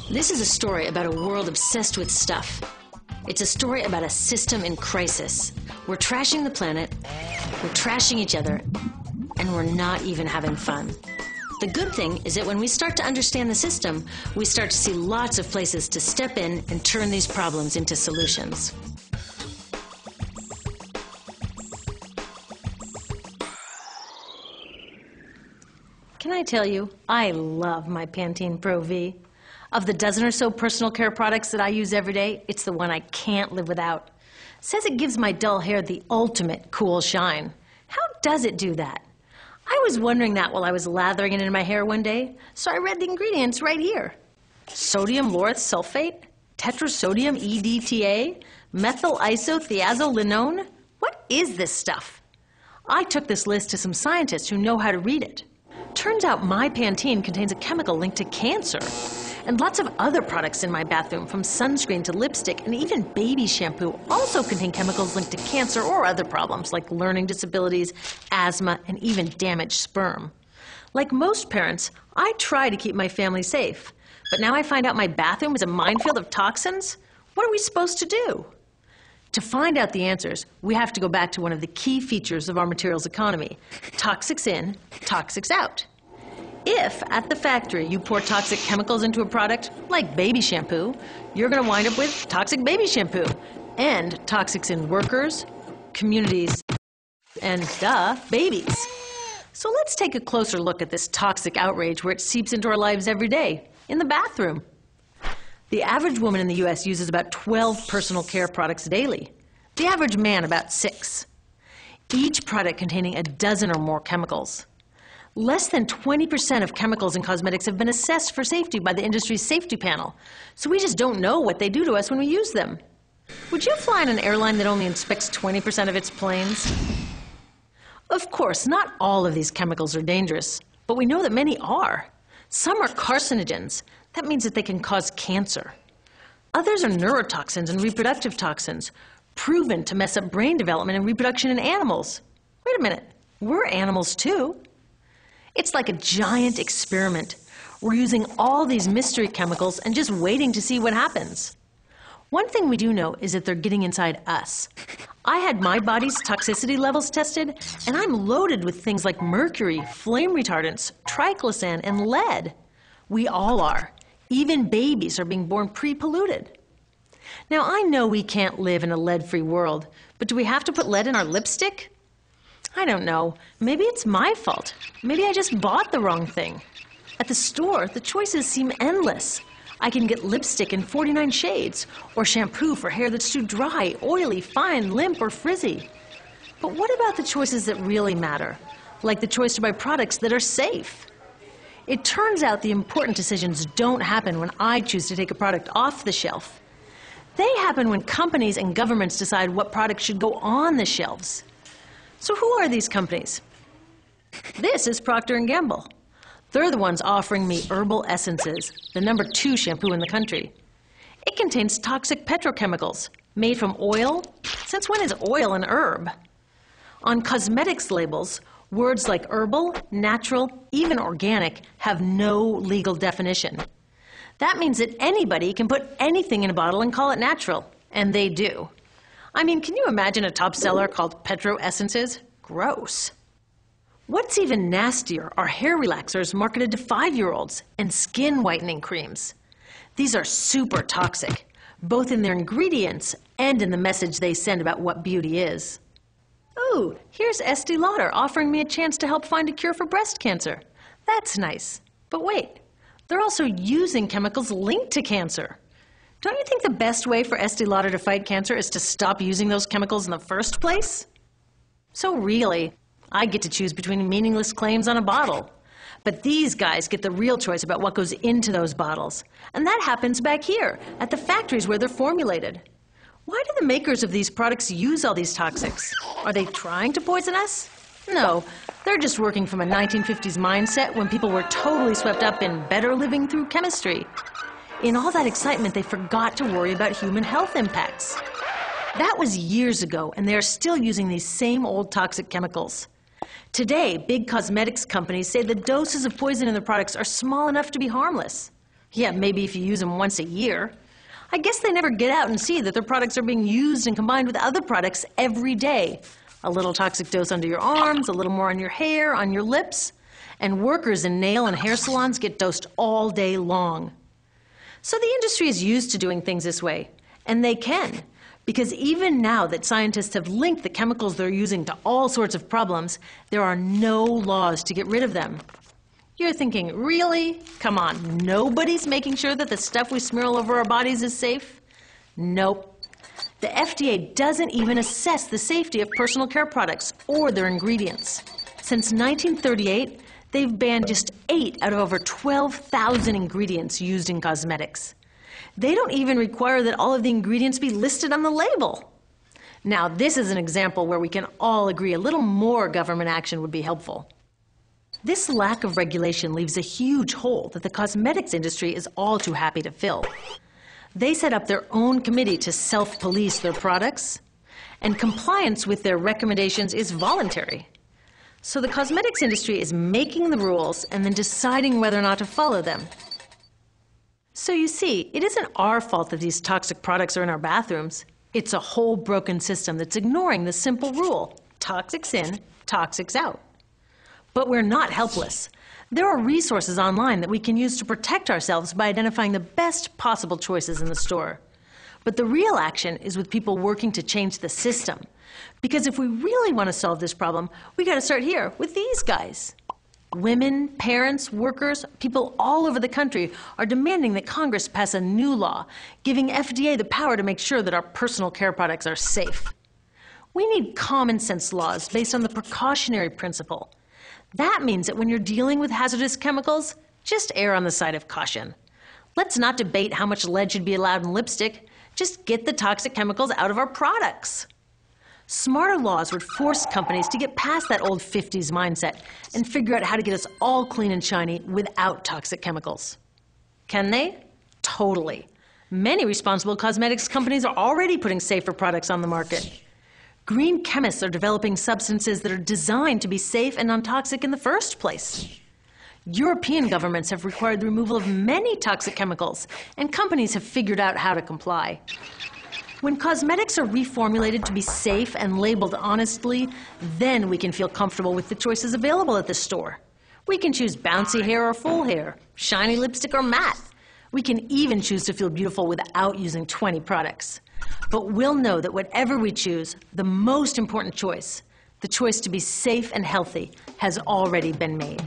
This is a story about a world obsessed with stuff. It's a story about a system in crisis. We're trashing the planet, we're trashing each other, and we're not even having fun. The good thing is that when we start to understand the system, we start to see lots of places to step in and turn these problems into solutions. Can I tell you, I love my Pantene Pro V. Of the dozen or so personal care products that I use every day, it's the one I can't live without. Says it gives my dull hair the ultimate cool shine. How does it do that? I was wondering that while I was lathering it in my hair one day, so I read the ingredients right here. Sodium lauryl sulfate, tetrasodium EDTA, methyl isothiazolinone. What is this stuff? I took this list to some scientists who know how to read it. Turns out my Pantene contains a chemical linked to cancer. And lots of other products in my bathroom, from sunscreen to lipstick and even baby shampoo, also contain chemicals linked to cancer or other problems like learning disabilities, asthma, and even damaged sperm. Like most parents, I try to keep my family safe. But now I find out my bathroom is a minefield of toxins? What are we supposed to do? To find out the answers, we have to go back to one of the key features of our materials economy: toxics in, toxics out. If, at the factory, you pour toxic chemicals into a product, like baby shampoo, you're going to wind up with toxic baby shampoo, and toxics in workers, communities, and, babies. So let's take a closer look at this toxic outrage where it seeps into our lives every day, in the bathroom. The average woman in the U.S. uses about 12 personal care products daily. The average man about 6. Each product containing a dozen or more chemicals. Less than 20% of chemicals in cosmetics have been assessed for safety by the industry's safety panel, so we just don't know what they do to us when we use them. Would you fly on an airline that only inspects 20% of its planes? Of course, not all of these chemicals are dangerous, but we know that many are. Some are carcinogens. That means that they can cause cancer. Others are neurotoxins and reproductive toxins, proven to mess up brain development and reproduction in animals. Wait a minute, we're animals too. It's like a giant experiment. We're using all these mystery chemicals and just waiting to see what happens. One thing we do know is that they're getting inside us. I had my body's toxicity levels tested, and I'm loaded with things like mercury, flame retardants, triclosan, and lead. We all are. Even babies are being born pre-polluted. Now, I know we can't live in a lead-free world, but do we have to put lead in our lipstick? I don't know. Maybe it's my fault. Maybe I just bought the wrong thing. At the store, the choices seem endless. I can get lipstick in 49 shades, or shampoo for hair that's too dry, oily, fine, limp, or frizzy. But what about the choices that really matter? Like the choice to buy products that are safe? It turns out the important decisions don't happen when I choose to take a product off the shelf. They happen when companies and governments decide what products should go on the shelves. So who are these companies? This is Procter & Gamble. They're the ones offering me Herbal Essences, the #2 shampoo in the country. It contains toxic petrochemicals made from oil. Since when is oil an herb? On cosmetics labels, words like herbal, natural, even organic have no legal definition. That means that anybody can put anything in a bottle and call it natural, and they do. I mean, can you imagine a top seller called Petro Essences? Gross. What's even nastier are hair relaxers marketed to 5-year-olds and skin whitening creams. These are super toxic, both in their ingredients and in the message they send about what beauty is. Oh, here's Estee Lauder offering me a chance to help find a cure for breast cancer. That's nice. But wait, they're also using chemicals linked to cancer. Don't you think the best way for Estee Lauder to fight cancer is to stop using those chemicals in the first place? So really, I get to choose between meaningless claims on a bottle. But these guys get the real choice about what goes into those bottles. And that happens back here, at the factories where they're formulated. Why do the makers of these products use all these toxics? Are they trying to poison us? No, they're just working from a 1950s mindset when people were totally swept up in better living through chemistry. In all that excitement, they forgot to worry about human health impacts. That was years ago, and they are still using these same old toxic chemicals. Today, big cosmetics companies say the doses of poison in their products are small enough to be harmless. Yeah, maybe if you use them once a year. I guess they never get out and see that their products are being used and combined with other products every day. A little toxic dose under your arms, a little more on your hair, on your lips. And workers in nail and hair salons get dosed all day long. So the industry is used to doing things this way, and they can. Because even now that scientists have linked the chemicals they're using to all sorts of problems, there are no laws to get rid of them. You're thinking, really? Come on, nobody's making sure that the stuff we smear all over our bodies is safe? Nope. The FDA doesn't even assess the safety of personal care products or their ingredients. Since 1938, they've banned just 8 out of over 12,000 ingredients used in cosmetics. They don't even require that all of the ingredients be listed on the label. Now, this is an example where we can all agree a little more government action would be helpful. This lack of regulation leaves a huge hole that the cosmetics industry is all too happy to fill. They set up their own committee to self-police their products, and compliance with their recommendations is voluntary. So the cosmetics industry is making the rules and then deciding whether or not to follow them. So you see, it isn't our fault that these toxic products are in our bathrooms. It's a whole broken system that's ignoring the simple rule: toxics in, toxics out. But we're not helpless. There are resources online that we can use to protect ourselves by identifying the best possible choices in the store. But the real action is with people working to change the system. Because if we really want to solve this problem, we got to start here with these guys. Women, parents, workers, people all over the country are demanding that Congress pass a new law, giving FDA the power to make sure that our personal care products are safe. We need common sense laws based on the precautionary principle. That means that when you're dealing with hazardous chemicals, just err on the side of caution. Let's not debate how much lead should be allowed in lipstick. Just get the toxic chemicals out of our products. Smarter laws would force companies to get past that old 50s mindset and figure out how to get us all clean and shiny without toxic chemicals. Can they? Totally. Many responsible cosmetics companies are already putting safer products on the market. Green chemists are developing substances that are designed to be safe and non-toxic in the first place. European governments have required the removal of many toxic chemicals, and companies have figured out how to comply. When cosmetics are reformulated to be safe and labeled honestly, then we can feel comfortable with the choices available at the store. We can choose bouncy hair or full hair, shiny lipstick or matte. We can even choose to feel beautiful without using 20 products. But we'll know that whatever we choose, the most important choice, the choice to be safe and healthy, has already been made.